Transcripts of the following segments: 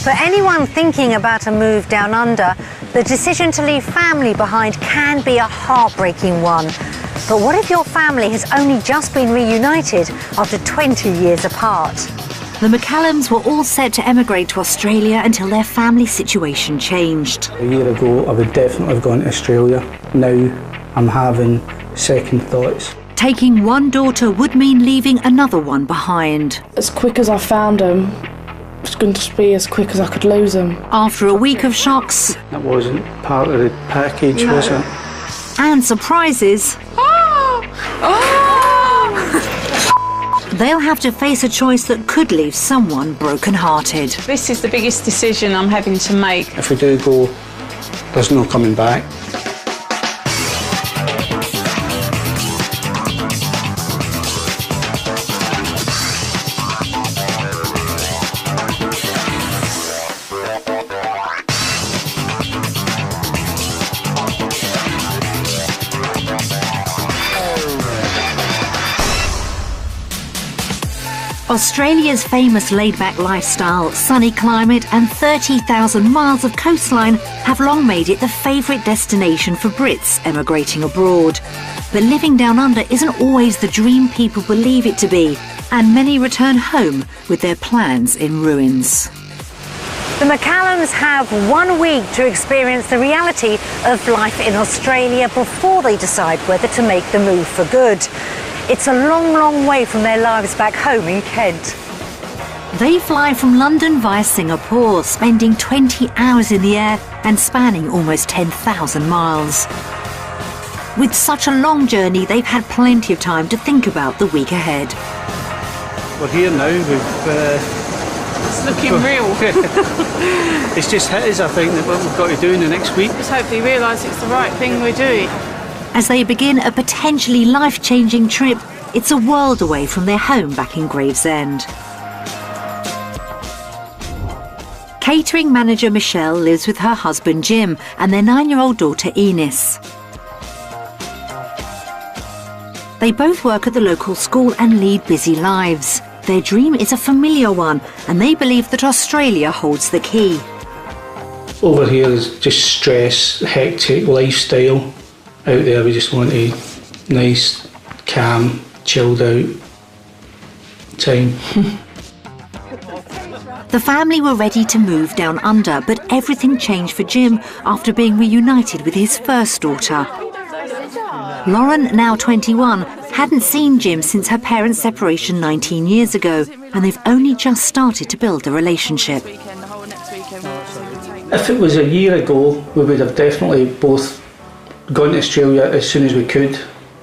For anyone thinking about a move down under, the decision to leave family behind can be a heartbreaking one. But what if your family has only just been reunited after 20 years apart? The McCallums were all set to emigrate to Australia until their family situation changed. A year ago, I would definitely have gone to Australia. Now, I'm having second thoughts. Taking one daughter would mean leaving another one behind. As quick as I found them, it's going to be as quick as I could lose them. After a week of shocks... That wasn't part of the package, was it? And surprises... They'll have to face a choice that could leave someone broken-hearted. This is the biggest decision I'm having to make. If we do go, there's no coming back. Australia's famous laid-back lifestyle, sunny climate and 30,000 miles of coastline have long made it the favourite destination for Brits emigrating abroad. But living down under isn't always the dream people believe it to be, and many return home with their plans in ruins. The McCallums have 1 week to experience the reality of life in Australia before they decide whether to make the move for good. It's a long, long way from their lives back home in Kent. They fly from London via Singapore, spending 20 hours in the air and spanning almost 10,000 miles. With such a long journey, they've had plenty of time to think about the week ahead. We're here now. It's looking real. It's just hit us, I think, that what we've got to do in the next week. Just hopefully realise it's the right thing we're doing. As they begin a potentially life-changing trip, it's a world away from their home back in Gravesend. Catering manager Michelle lives with her husband Jim and their 9-year-old daughter Eunice. They both work at the local school and lead busy lives. Their dream is a familiar one, and they believe that Australia holds the key. Over here is just stress, hectic lifestyle. Out there we just want a nice, calm, chilled out time. The family were ready to move down under, but everything changed for Jim after being reunited with his first daughter. Lauren, now 21, hadn't seen Jim since her parents' separation 19 years ago, and they've only just started to build a relationship. If it was a year ago, we would have definitely both gone to Australia as soon as we could,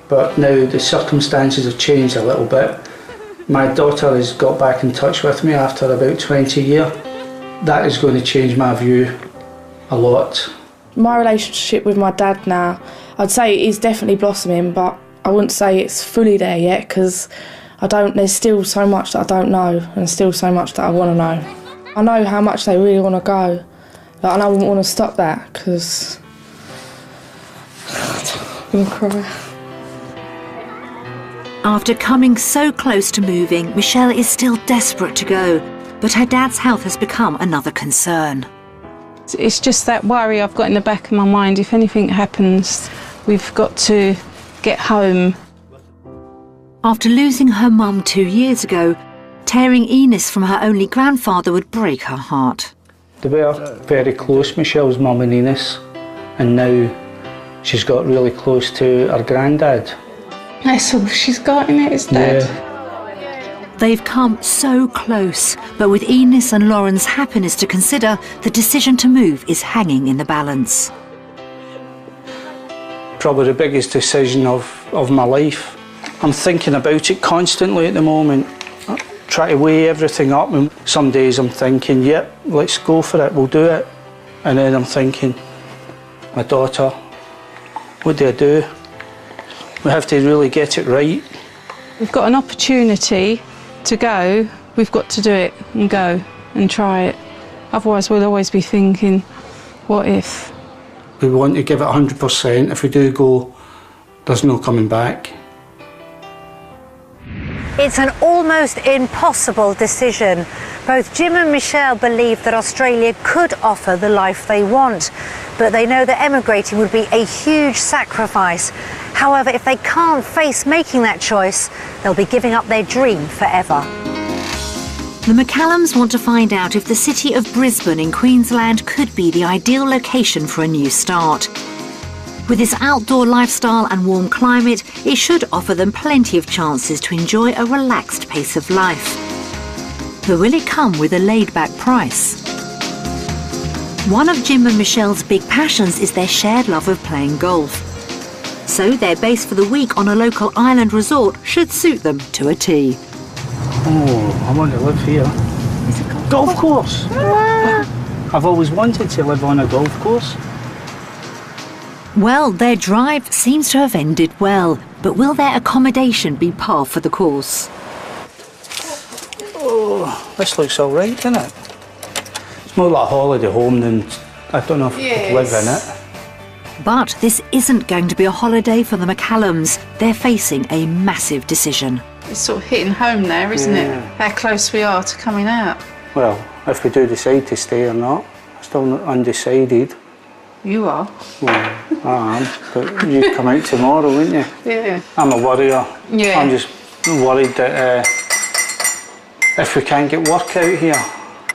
but now the circumstances have changed a little bit. My daughter has got back in touch with me after about 20 years. That is going to change my view a lot. My relationship with my dad now, I'd say it is definitely blossoming, but I wouldn't say it's fully there yet because there's still so much that I don't know and still so much that I want to know. I know how much they really want to go, but I wouldn't want to stop that because I'm gonna cry. After coming so close to moving, Michelle is still desperate to go, but her dad's health has become another concern. It's just that worry I've got in the back of my mind. If anything happens, we've got to get home. After losing her mum 2 years ago, tearing Eunice from her only grandfather would break her heart. They were very close, Michelle's mum and Eunice, and now she's got really close to her granddad. That's all she's got in it, is Dad. Yeah. They've come so close, but with Eunice and Lauren's happiness to consider, the decision to move is hanging in the balance. Probably the biggest decision of my life. I'm thinking about it constantly at the moment. I try to weigh everything up, and some days I'm thinking, yep, let's go for it, we'll do it. And then I'm thinking, my daughter, what do I do? We have to really get it right. We've got an opportunity to go, we've got to do it and go and try it. Otherwise we'll always be thinking, what if? We want to give it 100%. If we do go, there's no coming back. It's an almost impossible decision, Both Jim and Michelle believe that Australia could offer the life they want, but they know that emigrating would be a huge sacrifice. However, if they can't face making that choice, they'll be giving up their dream forever. The McCallums want to find out if the city of Brisbane in Queensland could be the ideal location for a new start. With its outdoor lifestyle and warm climate, it should offer them plenty of chances to enjoy a relaxed pace of life. But will it come with a laid-back price? One of Jim and Michelle's big passions is their shared love of playing golf. So their base for the week on a local island resort should suit them to a T. Oh, I want to live here. It's a Golf course. I've always wanted to live on a golf course. Well, their drive seems to have ended well, but will their accommodation be par for the course? Oh, this looks all right, doesn't it? It's more like a holiday home than, I don't know if I could live in it. But this isn't going to be a holiday for the McCallums. They're facing a massive decision. It's sort of hitting home there, isn't it? How close we are to coming out. Well, if we do decide to stay or not, I'm still not undecided. You are. Well, I am, but you come out tomorrow, won't you? Yeah. I'm a worrier. Yeah. I'm just worried that if we can't get work out here.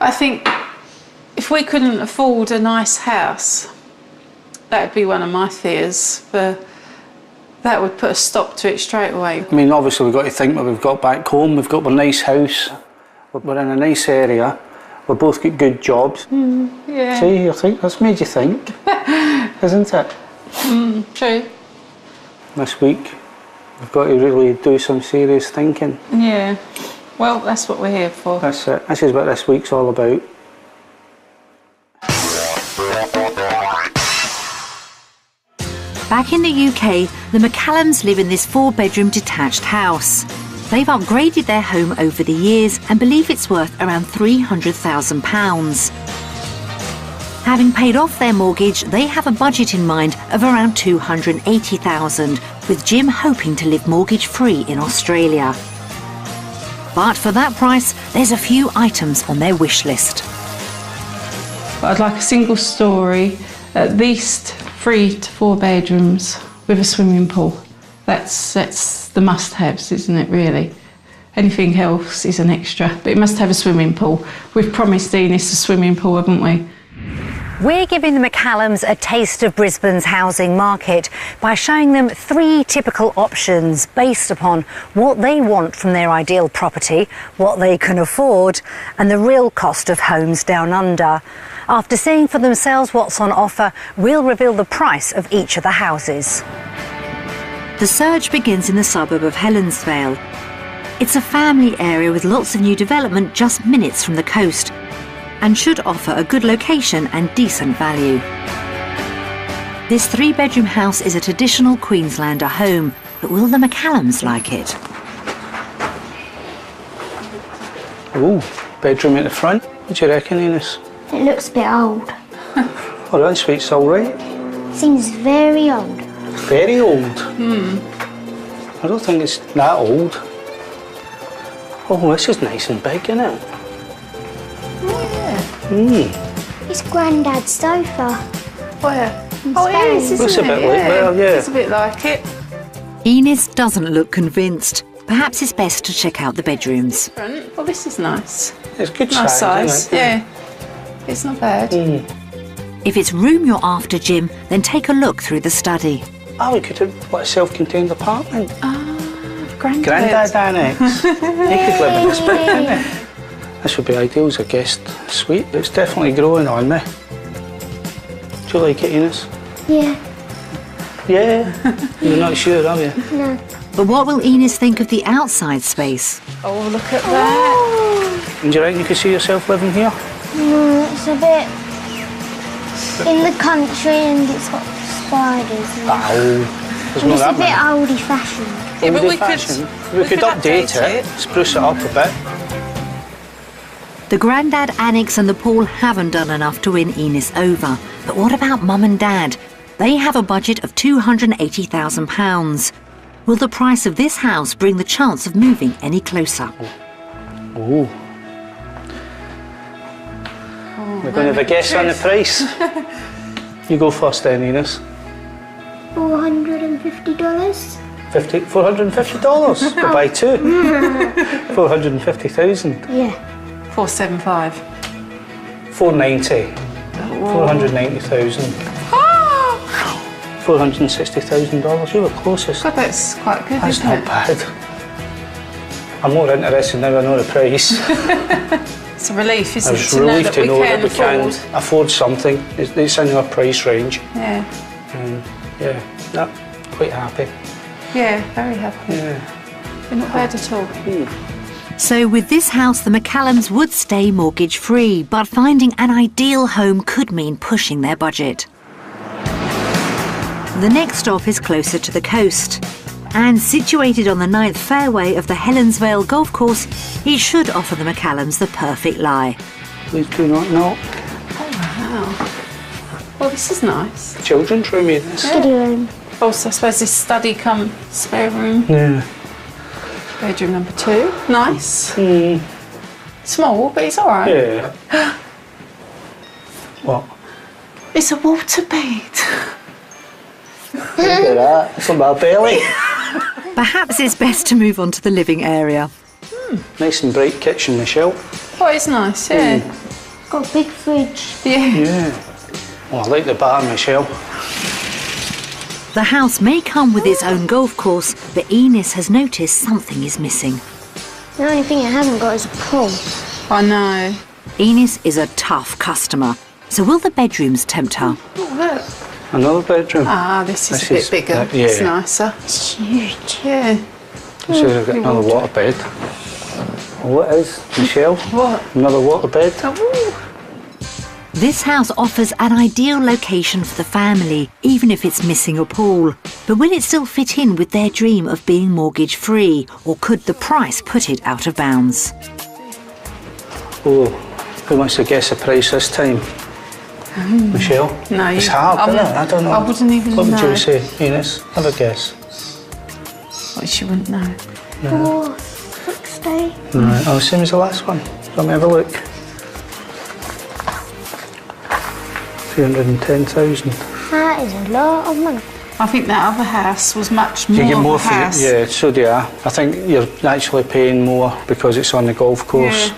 I think if we couldn't afford a nice house, that would be one of my fears, but that would put a stop to it straight away. I mean, obviously we've got to think what we've got back home. We've got our nice house. We're in a nice area. We've both got good jobs. Yeah. See, you think that's made you think, isn't it? True. This week, we've got to really do some serious thinking. Yeah. Well, that's what we're here for. That's it. This is what this week's all about. Back in the UK, the McCallums live in this 4-bedroom detached house. They've upgraded their home over the years and believe it's worth around £300,000. Having paid off their mortgage, they have a budget in mind of around $280,000, with Jim hoping to live mortgage-free in Australia. But for that price, there's a few items on their wish list. I'd like a single story, at least 3 to 4 bedrooms with a swimming pool. That's the must-haves, isn't it, really? Anything else is an extra, but it must have a swimming pool. We've promised Enos a swimming pool, haven't we? We're giving the McCallums a taste of Brisbane's housing market by showing them 3 typical options based upon what they want from their ideal property, what they can afford, and the real cost of homes down under. After seeing for themselves what's on offer, we'll reveal the price of each of the houses. The search begins in the suburb of Helensvale. It's a family area with lots of new development just minutes from the coast, and should offer a good location and decent value. This 3-bedroom house is a traditional Queenslander home, but will the McCallums like it? Oh, bedroom at the front. What do you reckon, Enos? It looks a bit old. Oh, that suite's all right. Seems very old. Very old. I don't think it's that old. Oh, this is nice and big, isn't it? It's Grandad's sofa. Where? In Oh, it is, Spain. isn't Looks a bit it? like, well, yeah. It's a bit like it. Enos doesn't look convinced. Perhaps it's best to check out the bedrooms. Well, this is nice. It's good Nice size, isn't it? yeah. It's not bad. If it's room you're after, Jim, then take a look through the study. Oh, we could have a self-contained apartment. Grandad. Grandad Annex. He could live in this bit, couldn't he? This would be ideal as a guest suite. It's definitely growing on me. Do you like it, Enos? Yeah. Yeah. You're not sure, are you? No. But what will Enos think of the outside space? Oh, look at that. And do you reckon you could see yourself living here? No, it's a bit in the country and it's got spiders. And Oh, there's and not it's a that bit many. oldie-fashioned. Yeah, but we Old-fashioned. could- We could update it, spruce it up a bit. The Grandad Annex and the pool haven't done enough to win Enos over. But what about Mum and Dad? They have a budget of £280,000. Will the price of this house bring the chance of moving any closer? Oh. We're going to have a guess on the price. You go first then, Ines. $450. $450? We'll buy two. 450,000. Yeah. 475. 490. 490,000. $460,000. You were closest. God, that's quite good, That's isn't not it? bad. I'm more interested now I know the price. It's a relief, isn't I it? was relieved to know that we can afford. afford something. It's in our price range. Yeah. Yeah, no, quite happy. Yeah, very happy. Yeah. You're not bad at all. So with this house, the McCallums would stay mortgage-free, but finding an ideal home could mean pushing their budget. The next stop is closer to the coast. And situated on the 9th fairway of the Helensvale golf course, it should offer the McCallums the perfect lie. Please do not know. Oh, wow. Well, this is nice. Children's room in this. Study room. Also, I suppose this study come spare room. Yeah. Bedroom number 2. Nice. Small, but it's all right. Yeah. What? It's a water bed. Look at that. It's on my belly. Perhaps it's best to move on to the living area. Nice and bright kitchen, Michelle. Oh, it's nice, yeah. Got a big fridge. Yeah. Yeah. Oh, I like the bar, Michelle. The house may come with its own golf course, but Eunice has noticed something is missing. The only thing it hasn't got is a pool. I know. Eunice is a tough customer, so will the bedrooms tempt her? Oh, look. Another bedroom. Ah, this is a bit bigger. Yeah. It's nicer. It's huge. Yeah. So we've got another water bed. What is, Michelle? What? Another water bed. Oh, This house offers an ideal location for the family, even if it's missing a pool. But will it still fit in with their dream of being mortgage-free, or could the price put it out of bounds? Oh, who wants to guess the price this time? Michelle? no, It's hard, isn't it? I don't know. I wouldn't even What would know. you say, Eunice? Have a guess. Well, she wouldn't know. 460. Right, oh, same as the last one. Let me have a look. 310,000. That is a lot of money. I think that other house was much more You get more of a for house. it, yeah, so do I. I think you're actually paying more because it's on the golf course.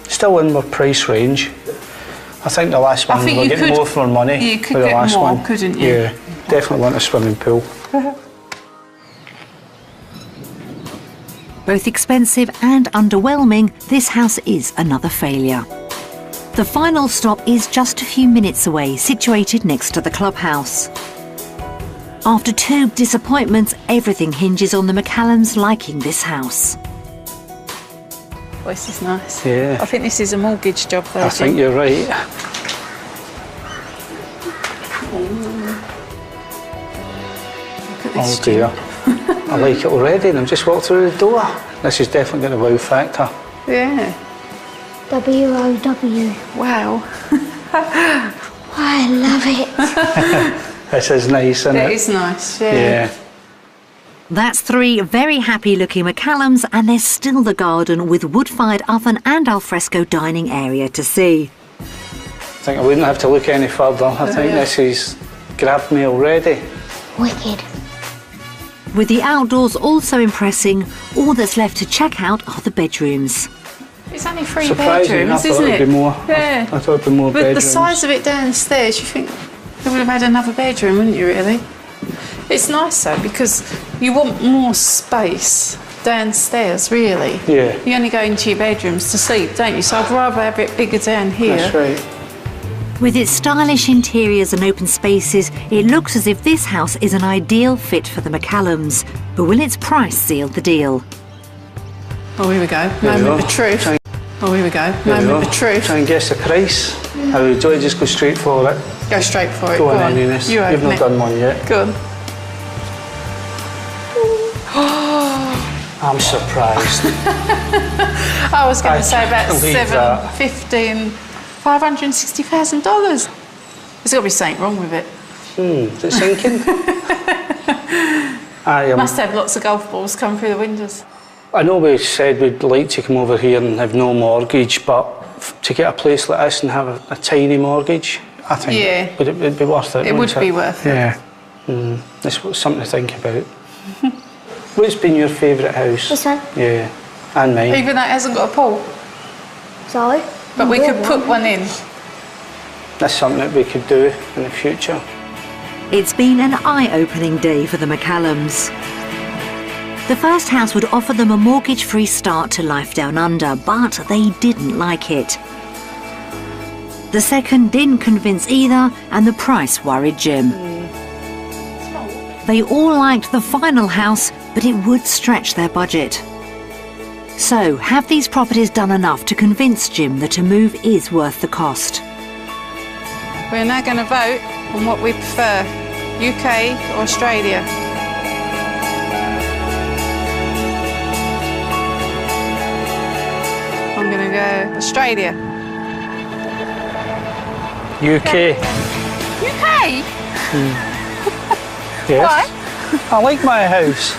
Still in my price range. I think the last one think we're you getting could- more for money you could for the get last more, one. couldn't you? Yeah, definitely want a swimming pool. Both expensive and underwhelming, this house is another failure. The final stop is just a few minutes away, situated next to the clubhouse. After 2 disappointments, everything hinges on the McCallums liking this house. Well, this is nice. Yeah. I think this is a mortgage job, though. I think you're right. Look at this, Oh dear. I like it already and I've just walked through the door. This is definitely got a wow factor. Yeah. WOW. Wow. I love it. This is nice, isn't It it? is nice, yeah. Yeah. That's 3 very happy-looking McCallums, and there's still the garden with wood-fired oven and alfresco dining area to see. I think I wouldn't have to look any further. I think this is grabbed me already. Wicked. With the outdoors also impressing, all that's left to check out are the bedrooms. It's only 3 Surprising, I bedrooms, thought isn't it'd it? be more. Yeah. I thought it'd be more With bedrooms. the size of it downstairs, you think they would have had another bedroom, wouldn't you, really? It's nice, though, because you want more space downstairs, really. Yeah. You only go into your bedrooms to sleep, don't you? So I'd rather have it bigger down here. That's right. With its stylish interiors and open spaces, it looks as if this house is an ideal fit for the McCallums. But will its price seal the deal? Oh, here we go. There we Moment go. of truth. Oh, here we go. There we Moment go. of truth. Try and guess the price. How do I just go straight for it? Go straight for it. Go on then, Eunice. You You've open not it. done one yet. Go on. I'm surprised. I was going to say about can't believe that. $560,000. There's got to be something wrong with it. Is it sinking? Must have lots of golf balls come through the windows. I know we said we'd like to come over here and have no mortgage, but to get a place like this and have a tiny mortgage, I think it'd be worth it. It would be worth it. Yeah. That's something to think about. What's been your favourite house? This one. Yeah, and mine. Even though it hasn't got a pool. So? But we could put one in. That's something that we could do in the future. It's been an eye-opening day for the McCallums. The first house would offer them a mortgage-free start to life down under, but they didn't like it. The second didn't convince either, and the price worried Jim. They all liked the final house, but it would stretch their budget. So, have these properties done enough to convince Jim that a move is worth the cost? We're now going to vote on what we prefer, UK or Australia. I'm going to go Australia. UK. UK? Yes. Why? I like my house.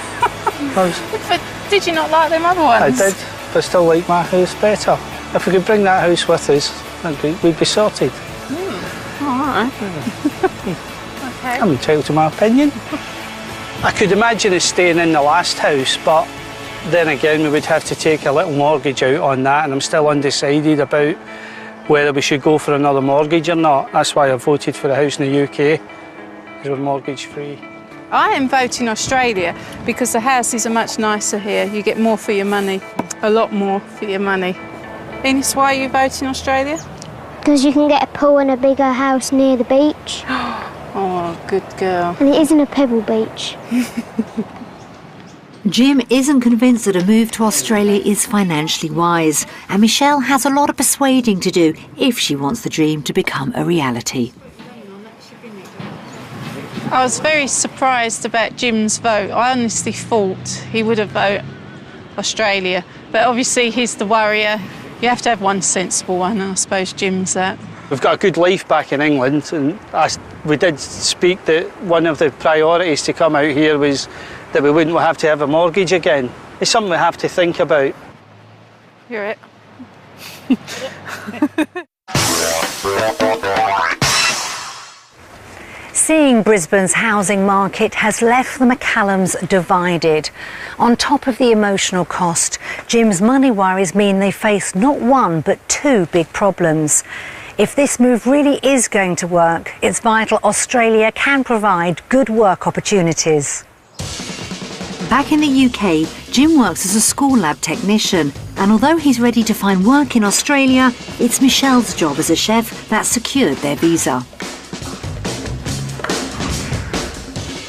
But did you not like them other ones? I did, but I still like my house better. If we could bring that house with us, we'd be sorted. All right. Okay. I'm entitled to my opinion. I could imagine us staying in the last house, but then again we would have to take a little mortgage out on that, and I'm still undecided about whether we should go for another mortgage or not. That's why I voted for the house in the UK, because we're mortgage free. I am voting Australia because the houses are much nicer here. You get more for your money, a lot more for your money. Ines, why are you voting Australia? Because you can get a pool and a bigger house near the beach. Oh, good girl. And it isn't a pebble beach. Jim isn't convinced that a move to Australia is financially wise, and Michelle has a lot of persuading to do if she wants the dream to become a reality. I was very surprised about Jim's vote. I honestly thought he would have voted Australia, but obviously he's the worrier. You have to have one sensible one, and I suppose Jim's that. We've got a good life back in England, and we did speak that one of the priorities to come out here was that we wouldn't have to have a mortgage again. It's something we have to think about. You're it. Seeing Brisbane's housing market has left the McCallums divided. On top of the emotional cost, Jim's money worries mean they face not one but two big problems. If this move really is going to work, it's vital Australia can provide good work opportunities. Back in the UK, Jim works as a school lab technician, and although he's ready to find work in Australia, it's Michelle's job as a chef that secured their visa.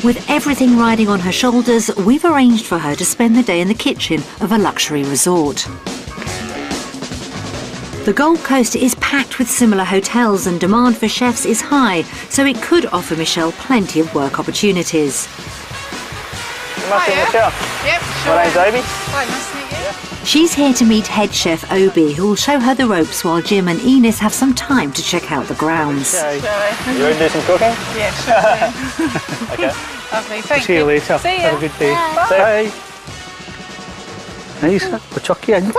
With everything riding on her shoulders, we've arranged for her to spend the day in the kitchen of a luxury resort. The Gold Coast is packed with similar hotels and demand for chefs is high, so it could offer Michelle plenty of work opportunities. Michelle. Yep, sure. My name's Obi. Hi, nice to meet you. She's here to meet head chef Obi, who will show her the ropes while Jim and Ines have some time to check out the grounds. Okay. Shall You want to do some cooking? Yeah, sure. Okay. Lovely, thank you. See you later. See ya. Have a good day. Bye. Bye. Nice. We'll chuck you in.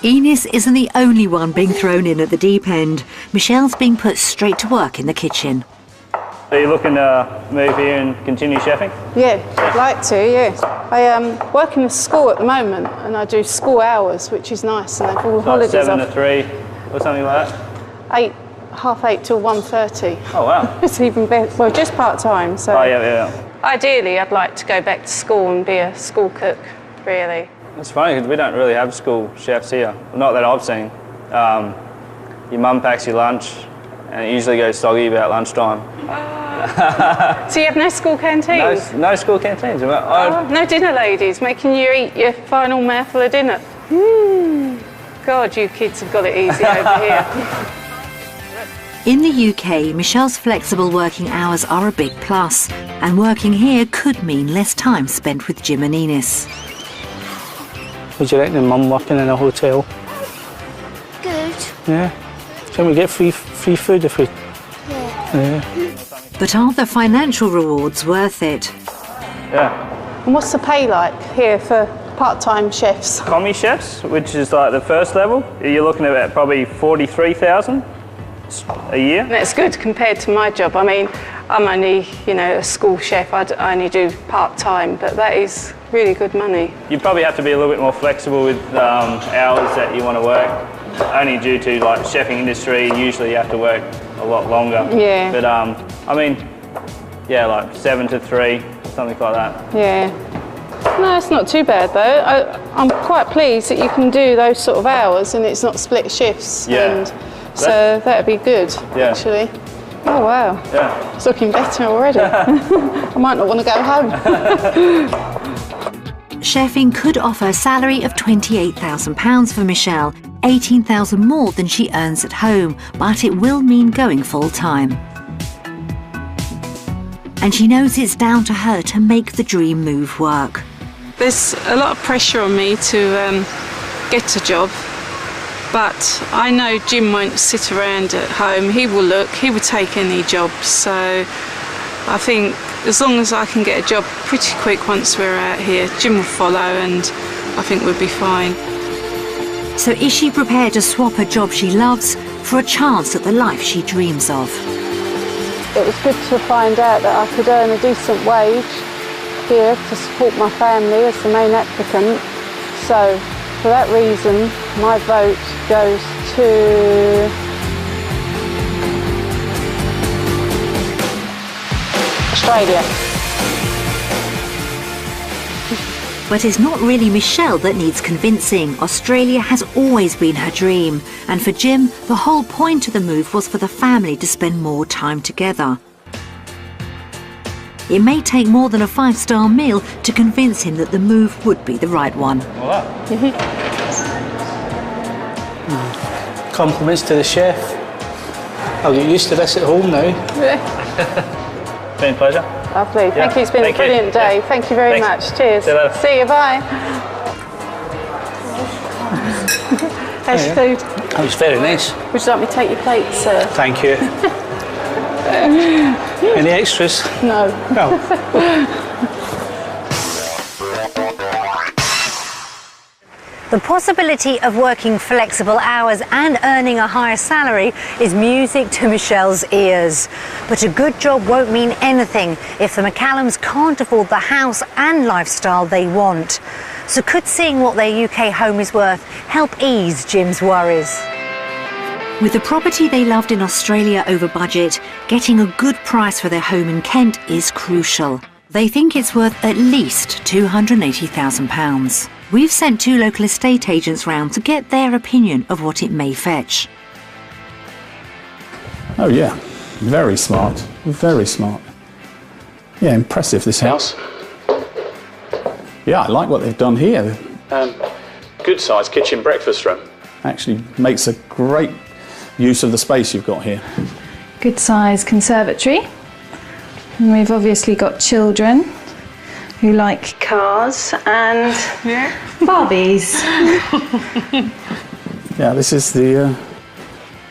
Ines isn't the only one being thrown in at the deep end. Michelle's being put straight to work in the kitchen. Are you looking to move here and continue chefing? Yeah, I'd like to, yes. I work in a school at the moment and I do school hours, which is nice, and they've all Like holidays 7 to off. 3 or something like that? 8:30 till 1:30. Oh, wow. It's even better. Well, just part-time, so... Oh, yeah. Ideally, I'd like to go back to school and be a school cook, really. It's funny because we don't really have school chefs here. Not that I've seen. Your mum packs your lunch and it usually goes soggy about lunchtime. So you have no school canteens? No school canteens. No dinner ladies making you eat your final mouthful of dinner? God, you kids have got it easy over here. In the UK, Michelle's flexible working hours are a big plus, and working here could mean less time spent with Jim and Ines. Would you reckon Mum working in a hotel? Good. Yeah. Can we get free food if we... Yeah. But are the financial rewards worth it? Yeah. And what's the pay like here for part-time chefs. Commis chefs, which is like the first level, you're looking at probably 43,000 a year. That's good compared to my job. I mean, I'm only, you know, a school chef. I only do part-time, but that is really good money. You probably have to be a little bit more flexible with hours that you want to work. Only due to like chefing industry, usually you have to work a lot longer. Yeah. But I mean, yeah, like 7 to 3, something like that. Yeah. No, it's not too bad though. I'm quite pleased that you can do those sort of hours and it's not split shifts. Yeah. And so that'd be good, actually. Oh wow. Yeah. It's looking better already. I might not want to go home. Chefing could offer a salary of £28,000 for Michelle, £18,000 more than she earns at home, but it will mean going full-time. And she knows it's down to her to make the dream move work. There's a lot of pressure on me to get a job, but I know Jim won't sit around at home. He will look, he will take any job, so I think as long as I can get a job pretty quick once we're out here, Jim will follow and I think we'll be fine. So is she prepared to swap a job she loves for a chance at the life she dreams of? It was good to find out that I could earn a decent wage here to support my family as the main applicant. So for that reason, my vote goes to Australia. But it's not really Michelle that needs convincing. Australia has always been her dream. And for Jim, the whole point of the move was for the family to spend more time together. It may take more than a 5-star meal to convince him that the move would be the right one. Compliments to the chef. I'll get used to this at home now. It's been a pleasure. Lovely. Thank you. It's been a brilliant day. Thank you very much. Cheers. See you. Bye. How's your food? That was very nice. Would you like me to take your plate, sir? Thank you. Any extras? No. The possibility of working flexible hours and earning a higher salary is music to Michelle's ears. But a good job won't mean anything if the McCallums can't afford the house and lifestyle they want. So could seeing what their UK home is worth help ease Jim's worries? With the property they loved in Australia over budget, getting a good price for their home in Kent is crucial. They think it's worth at least £280,000. We've sent 2 local estate agents round to get their opinion of what it may fetch. Oh yeah, very smart, very smart. Yeah, impressive, this house. Yeah, I like what they've done here. Good sized kitchen breakfast room. Actually makes a great use of the space you've got here. Good size conservatory. And we've obviously got children who like cars and Barbies. Yeah, this is the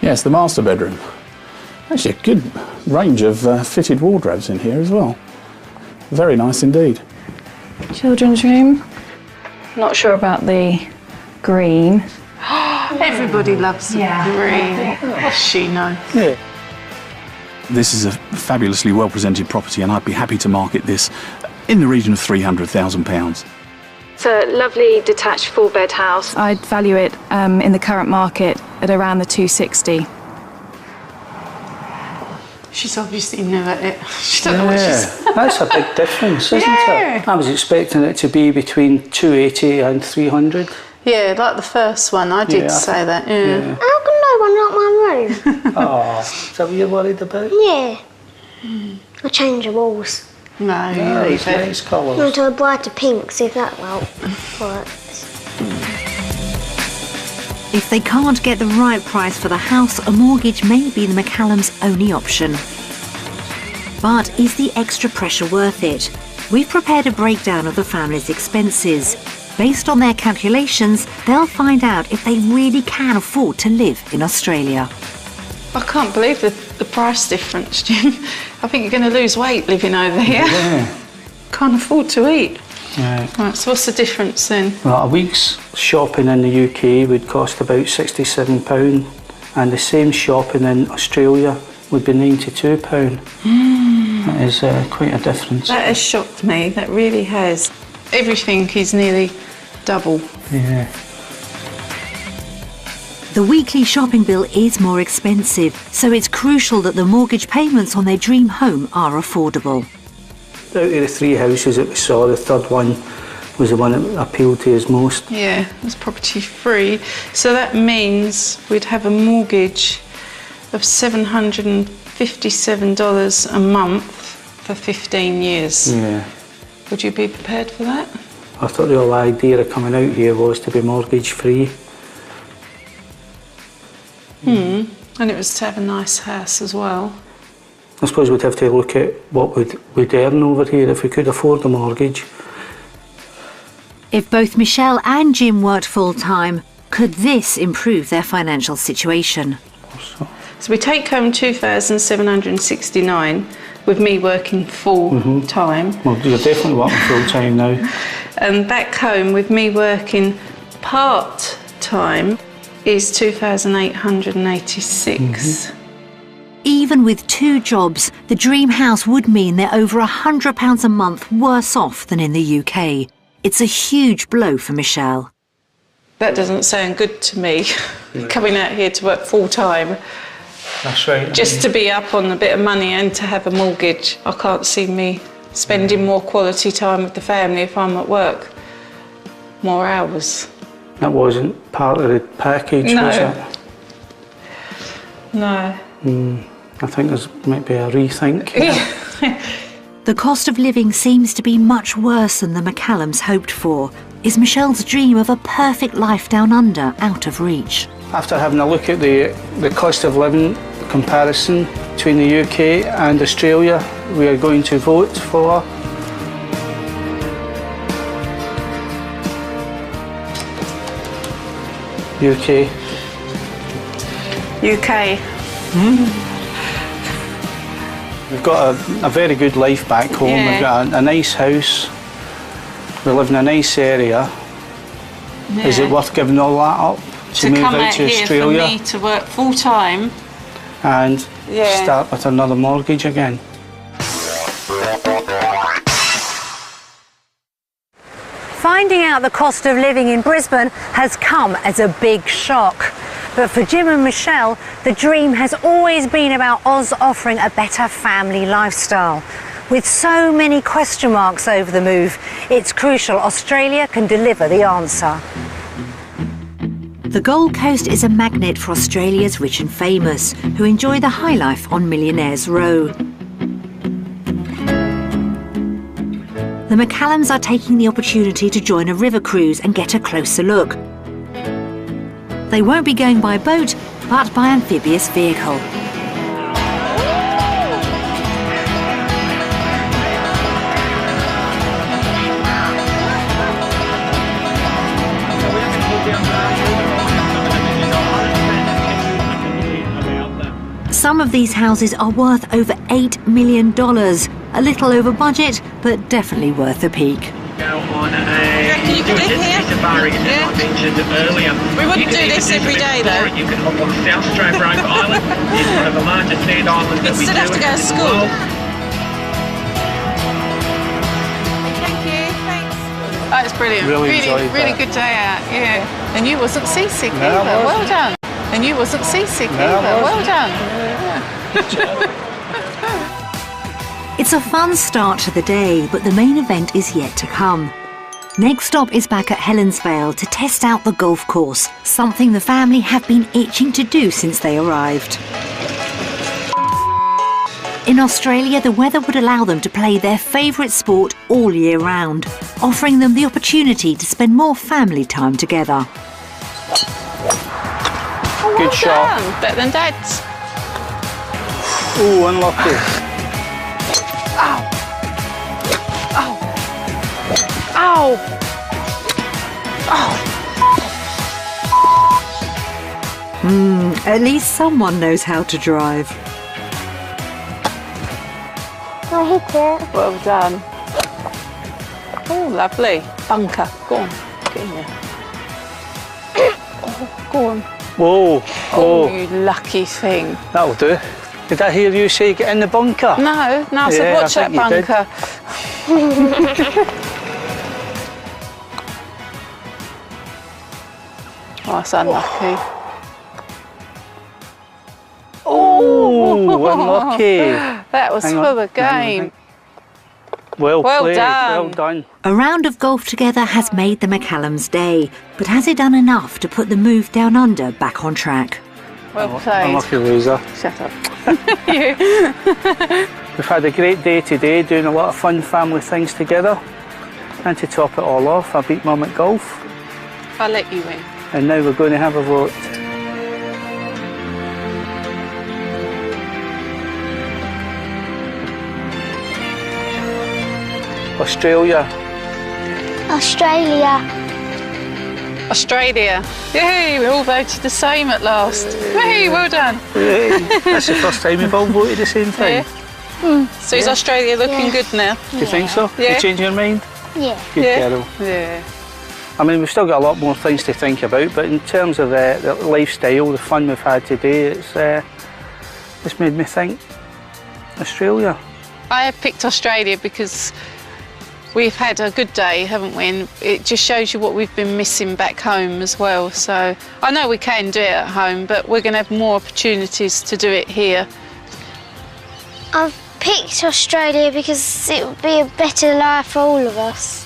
it's the master bedroom. Actually, a good range of fitted wardrobes in here as well. Very nice indeed. Children's room. Not sure about the green. Everybody loves the green. Does she know? Yeah. This is a fabulously well-presented property and I'd be happy to market this in the region of £300,000. It's a lovely detached 4-bed house. I'd value it in the current market at around the 260. She's obviously new at it. She don't know what she's... That's a big difference, isn't it? I was expecting it to be between 280 and 300. Yeah, like the first one, I did say that, How come no one like my room? Oh, is that what you're worried about? Yeah. I'll change the walls. No, it's nice colours. Not to a brighter pink, see if that works. If they can't get the right price for the house, a mortgage may be the McCallums' only option. But is the extra pressure worth it? We've prepared a breakdown of the family's expenses. Based on their calculations, they'll find out if they really can afford to live in Australia. I can't believe the price difference, Jim. I think you're going to lose weight living over here. Yeah. Can't afford to eat. Right, so what's the difference then? Well, a week's shopping in the UK would cost about £67, and the same shopping in Australia would be £92. That is quite a difference. That has shocked me, that really has. Everything is nearly double. Yeah. The weekly shopping bill is more expensive, so it's crucial that the mortgage payments on their dream home are affordable. Out of the 3 houses that we saw, the third one was the one that appealed to us most. Yeah, it's property free. So that means we'd have a mortgage of $757 a month for 15 years. Yeah. Would you be prepared for that? I thought the whole idea of coming out here was to be mortgage free. And it was to have a nice house as well. I suppose we'd have to look at what we'd earn over here if we could afford the mortgage. If both Michelle and Jim worked full-time, could this improve their financial situation? So we take home $2,769 with me working full-time. Well, you're definitely working full-time now. And back home with me working part-time is $2,886. Even with 2 jobs, the dream house would mean they're over £100 a month worse off than in the UK. It's a huge blow for Michelle. That doesn't sound good to me, coming out here to work full-time. That's right. Just to be up on a bit of money and to have a mortgage. I can't see me spending more quality time with the family if I'm at work. More hours. That wasn't part of the package, was it? No. I think there's might be a rethink. The cost of living seems to be much worse than the McCallums hoped for. Is Michelle's dream of a perfect life down under out of reach? After having a look at the cost of living comparison between the UK and Australia, we are going to vote for UK. UK. We've got a very good life back home. Yeah. We've got a nice house. We live in a nice area. Yeah. Is it worth giving all that up to move come out out to here Australia for me to work full-time and Yeah. start with another mortgage again? Finding out the cost of living in Brisbane has come as a big shock. But for Jim and Michelle, the dream has always been about Oz offering a better family lifestyle. With so many question marks over the move, it's crucial Australia can deliver the answer. The Gold Coast is a magnet for Australia's rich and famous, who enjoy the high life on Millionaires Row. The McCallums are taking the opportunity to join a river cruise and get a closer look. They won't be going by boat, but by amphibious vehicle. Some of these houses are worth over $8 million. A little over budget, but definitely worth a peek. You could live here? Yeah. We wouldn't do this every day though. You can hop on South Stradbroke Island. It's one of the largest sand islands that we do. You'd still have to go to school. Thank you, thanks. That was brilliant. Really enjoyed really that. good day out, yeah. And you wasn't seasick No, I either. Well wasn't. done. And you wasn't seasick No, I either. Well wasn't. done. It's a fun start to the day, but the main event is yet to come. Next stop is back at Helensvale to test out the golf course, something the family have been itching to do since they arrived. In Australia, the weather would allow them to play their favourite sport all year round, offering them the opportunity to spend more family time together. Good shot. Done. Better than Dad's. Oh, unlucky. Ow! At least someone knows how to drive. I hit it. Well done. Oh, lovely. Bunker. Go on. Get in there. Oh, go on. Whoa. Oh, you lucky thing. That'll do. Did I hear you say get in the bunker? No, I said watch that bunker. Oh, that's unlucky. Oh, unlucky. That was for the game. Well played, done. well done. A round of golf together has made the McCallums' day, but has it done enough to put the move down under back on track? Well played. Unlucky loser. Shut up. We've had a great day today, doing a lot of fun family things together. And to top it all off, I beat Mum at golf. I'll let you win. And now we're going to have a vote. Australia. Australia. Australia. Yay, we all voted the same at last. Yay, well done. That's the first time we've all voted the same thing. Yeah. So is Australia looking good now? Do you think so? Yeah. You change your mind? Yeah. Good girl. Yeah. I mean, we've still got a lot more things to think about, but in terms of the lifestyle, the fun we've had today, it's made me think Australia. I have picked Australia because we've had a good day, haven't we? And it just shows you what we've been missing back home as well. So I know we can do it at home, but we're going to have more opportunities to do it here. I've picked Australia because it would be a better life for all of us.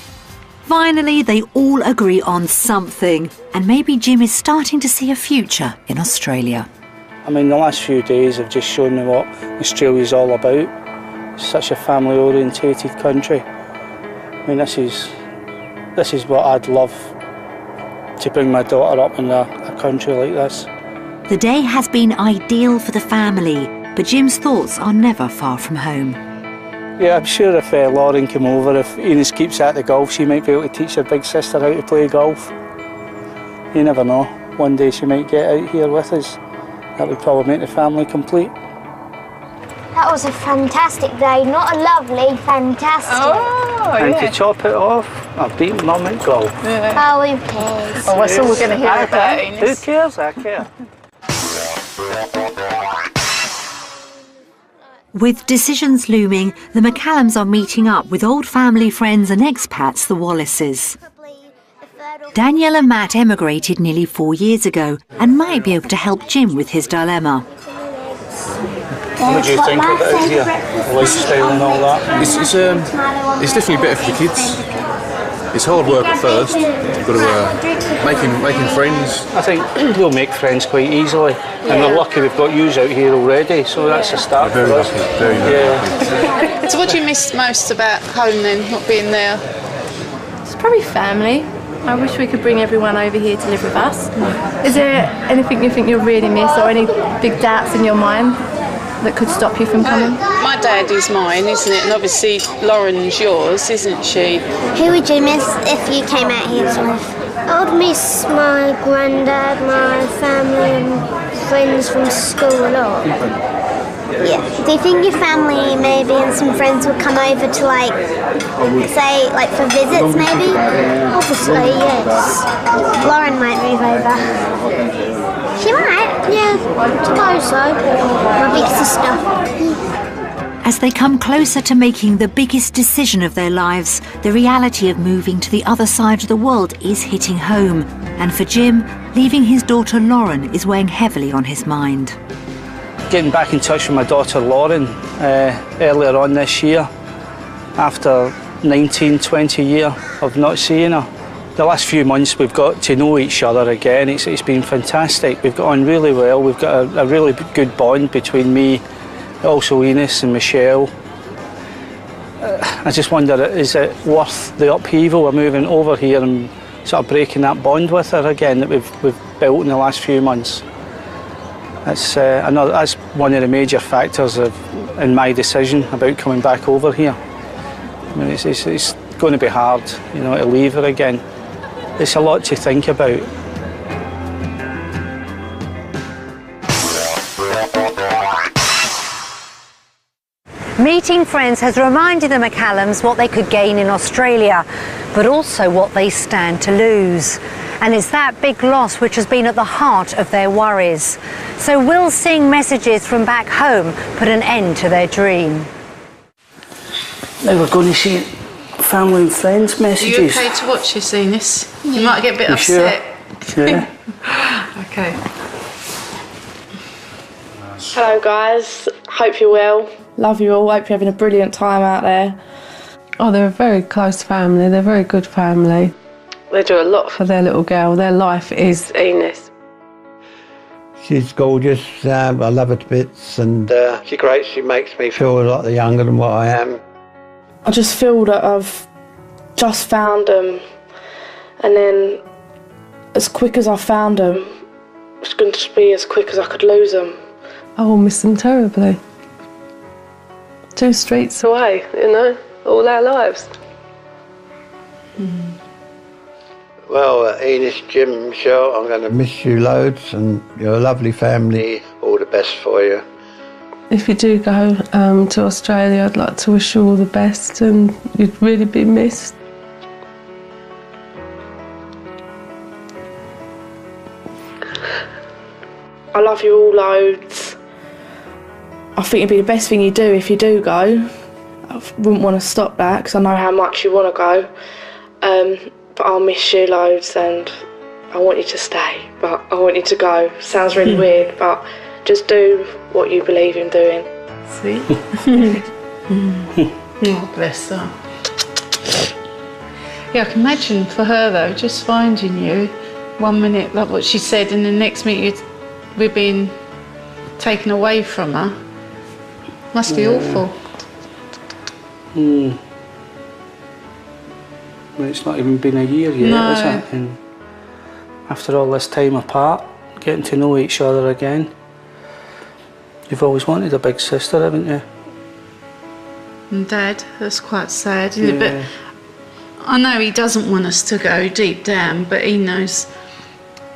Finally, they all agree on something, and maybe Jim is starting to see a future in Australia. I mean, the last few days have just shown me what Australia's all about. It's such a family-orientated country. I mean, this is what I'd love to bring my daughter up in a country like this. The day has been ideal for the family, but Jim's thoughts are never far from home. Yeah, I'm sure if Lauren came over, if Eunice keeps at the golf, she might be able to teach her big sister how to play golf. You never know. One day she might get out here with us. That would probably make the family complete. That was a fantastic day, not a lovely, fantastic. Oh, And yeah. to top it off, I beat Mum at golf. Oh, who cares? Oh, that's all we're going to hear about, Who Ines. cares? I care. With decisions looming, the McCallums are meeting up with old family friends and expats, the Wallaces. Danielle and Matt emigrated nearly 4 years ago and might be able to help Jim with his dilemma. What do you think about here? Lifestyle and all that? It's definitely better for the kids. It's hard work at first. You've got to making friends. I think we'll make friends quite easily, and we're lucky we've got yous out here already, so that's a start for us. Very lucky. So what do you miss most about home then, not being there? It's probably family. I wish we could bring everyone over here to live with us. Is there anything you think you'll really miss, or any big doubts in your mind that could stop you from coming? My dad is mine, isn't it? And obviously Lauren's yours, isn't she? Who would you miss if you came out here to live? I would miss my granddad, my family and friends from school a lot. Yeah. Do you think your family maybe and some friends would come over to say for visits maybe? Obviously, yes. Lauren might move over. She might, yeah. Suppose so. My big sister. As they come closer to making the biggest decision of their lives, the reality of moving to the other side of the world is hitting home. And for Jim, leaving his daughter Lauren is weighing heavily on his mind. Getting back in touch with my daughter Lauren earlier on this year, after 19, 20 years of not seeing her. The last few months we've got to know each other again. It's been fantastic. We've got on really well. We've got a really good bond between me, also Eunice and Michelle. I just wonder, is it worth the upheaval of moving over here and sort of breaking that bond with her again that we've built in the last few months? That's one of the major factors in my decision about coming back over here. I mean, it's going to be hard, to leave her again. It's a lot to think about. Meeting friends has reminded the McCallums what they could gain in Australia, but also what they stand to lose. And it's that big loss which has been at the heart of their worries. So will seeing messages from back home put an end to their dream? Now we're going to see family and friends messages. Are you okay to watch this, Ines? You might get a bit upset. Sure? Yeah. Okay. Hello guys, hope you're well. Love you all, hope you're having a brilliant time out there. Oh, they're a very close family. They're a very good family. They do a lot for their little girl. Their life is Ines. She's gorgeous. I love her to bits, and she's great. She makes me feel a lot younger than what I am. I just feel that I've just found them, and then as quick as I found them, it's going to be as quick as I could lose them. I will miss them terribly. 2 streets away, you know, all our lives. Well, Ines, Jim, Michelle, I'm going to miss you loads, and you're a lovely family. All the best for you. If you do go to Australia, I'd like to wish you all the best, and you'd really be missed. I love you all loads. I think it'd be the best thing you do if you do go. I wouldn't want to stop that because I know how much you want to go. But I'll miss you loads, and I want you to stay, but I want you to go. Sounds really weird, but just do what you believe in doing. See? Oh, bless her. Yeah, I can imagine for her though, just finding you 1 minute, like what she said, and the next minute we're being taken away from her. Must be awful. Well, it's not even been a year yet, is it? And after all this time apart, getting to know each other again. You've always wanted a big sister, haven't you? And Dad, that's quite sad, isn't it? But I know he doesn't want us to go deep down, but he knows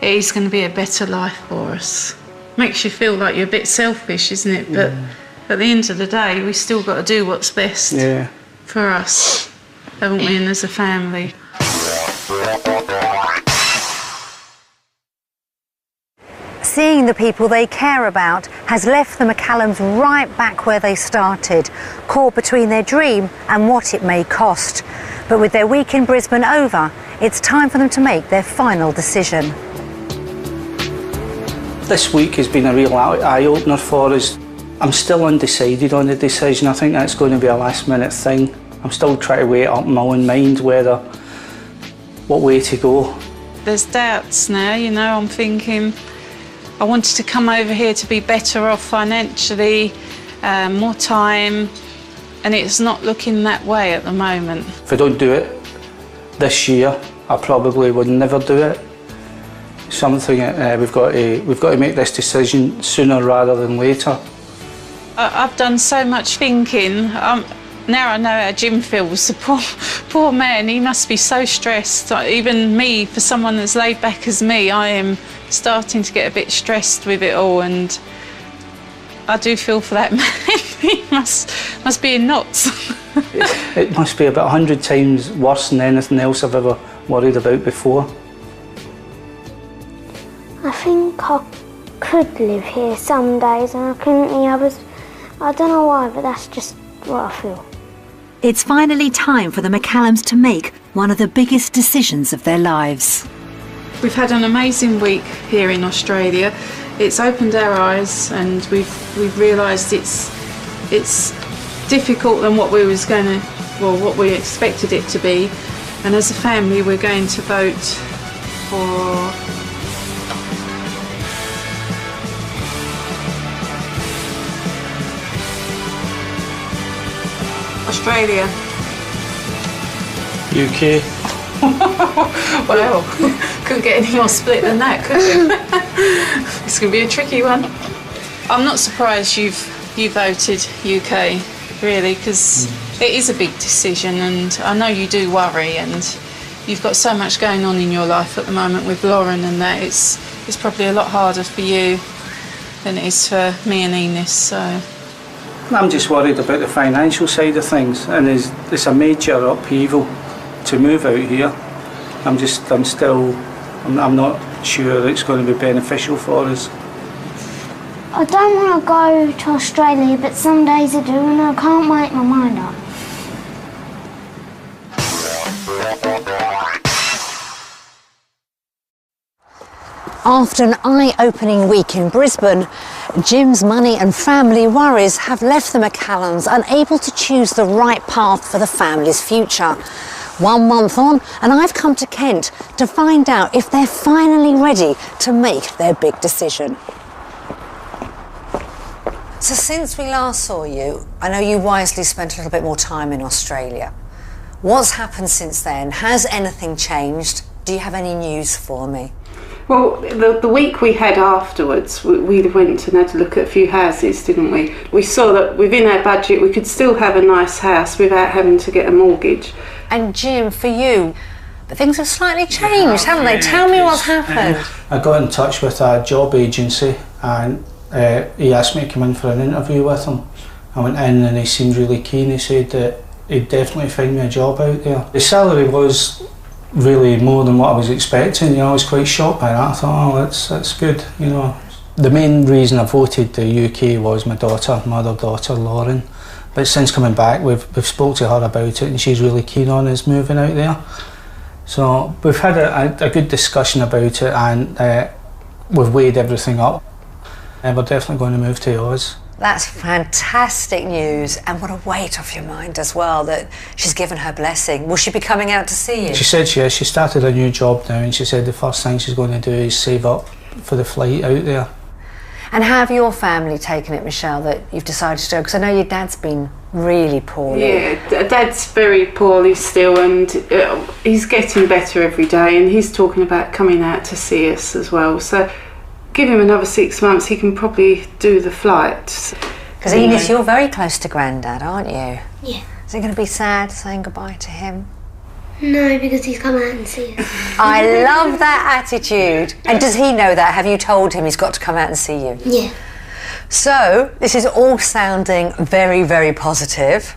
it is going to be a better life for us. Makes you feel like you're a bit selfish, isn't it? But at the end of the day, we still got to do what's best for us, haven't we, and as a family. Seeing the people they care about has left the McCallums right back where they started, caught between their dream and what it may cost. But with their week in Brisbane over, it's time for them to make their final decision. This week has been a real eye-opener for us. I'm still undecided on the decision. I think that's going to be a last-minute thing. I'm still trying to weigh it up in my own mind what way to go. There's doubts now, you know. I'm thinking I wanted to come over here to be better off financially, more time, and it's not looking that way at the moment. If I don't do it this year, I probably would never do it. Something we've got to make this decision sooner rather than later. I've done so much thinking. Now I know how Jim feels. The poor man, he must be so stressed. Even me, for someone as laid back as me, I am starting to get a bit stressed with it all, and I do feel for that man. He must be in knots. It must be about 100 times worse than anything else I've ever worried about before. I think I could live here some days and I couldn't the others. I don't know why, but that's just what I feel. It's finally time for the McCallums to make one of the biggest decisions of their lives. We've had an amazing week here in Australia. It's opened our eyes, and we've realised it's difficult than what we expected it to be. And as a family, we're going to vote for Australia. UK. Well, couldn't get any more split than that, could you? It's going to be a tricky one. I'm not surprised you voted UK, really, because it is a big decision, and I know you do worry, and you've got so much going on in your life at the moment with Lauren and that. It's probably a lot harder for you than it is for me and Ines, so... I'm just worried about the financial side of things, and it's a major upheaval to move out here. I'm not sure it's going to be beneficial for us. I don't want to go to Australia, but some days I do, and I can't make my mind up. After an eye-opening week in Brisbane, Jim's money and family worries have left the McCallums unable to choose the right path for the family's future. 1 month on, and I've come to Kent to find out if they're finally ready to make their big decision. So since we last saw you, I know you wisely spent a little bit more time in Australia. What's happened since then? Has anything changed? Do you have any news for me? Well, the week we had afterwards, we went and had a look at a few houses, didn't we? We saw that within our budget we could still have a nice house without having to get a mortgage. And Jim, for you, things have slightly changed, haven't they? Tell me what's happened. I got in touch with a job agency, and he asked me to come in for an interview with him. I went in and he seemed really keen. He said that he'd definitely find me a job out there. The salary was really more than what I was expecting. You know, I was quite shocked by that. I thought, oh, that's good, you know. The main reason I voted the UK was my daughter, my other daughter, Lauren. But since coming back, we've spoke to her about it, and she's really keen on us moving out there. So we've had a good discussion about it, and we've weighed everything up. And we're definitely going to move to Oz. That's fantastic news, and what a weight off your mind as well that she's given her blessing. Will she be coming out to see you? She said she is. She started a new job now, and she said the first thing she's going to do is save up for the flight out there. And how have your family taken it, Michelle, that you've decided to go? Because I know your dad's been really poorly. Yeah, Dad's very poorly still, and he's getting better every day, and he's talking about coming out to see us as well. So give him another 6 months, he can probably do the flight. Because Eunice, you're very close to Grandad, aren't you? Yeah. Is it going to be sad saying goodbye to him? No, because he's come out and see us. I love that attitude. And does he know that? Have you told him he's got to come out and see you? Yeah. So, this is all sounding very, very positive.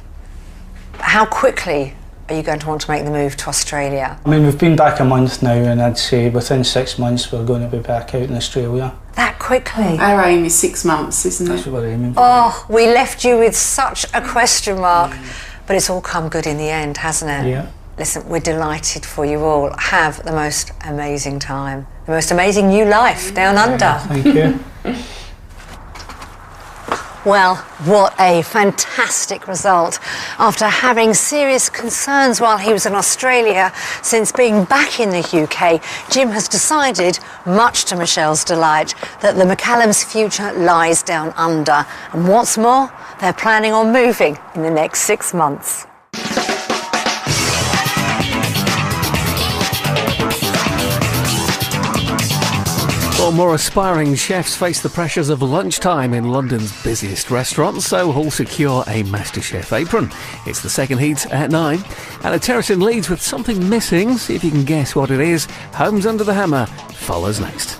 How quickly are you going to want to make the move to Australia? I mean, we've been back a month now, and I'd say within 6 months we're going to be back out in Australia. That quickly? Our aim is 6 months, isn't it? That's what we're aiming for. Oh, we left you with such a question mark, but it's all come good in the end, hasn't it? Yeah. Listen, we're delighted for you all. Have the most amazing time, the most amazing new life down under. Thank you. Well, what a fantastic result. After having serious concerns while he was in Australia, since being back in the UK, Jim has decided, much to Michelle's delight, that the McCallum's future lies down under. And what's more, they're planning on moving in the next 6 months. Well, more aspiring chefs face the pressures of lunchtime in London's busiest restaurants, so all secure a MasterChef apron. It's the second heat at 9, and a terrace in Leeds with something missing. See if you can guess what it is. Homes Under the Hammer follows next.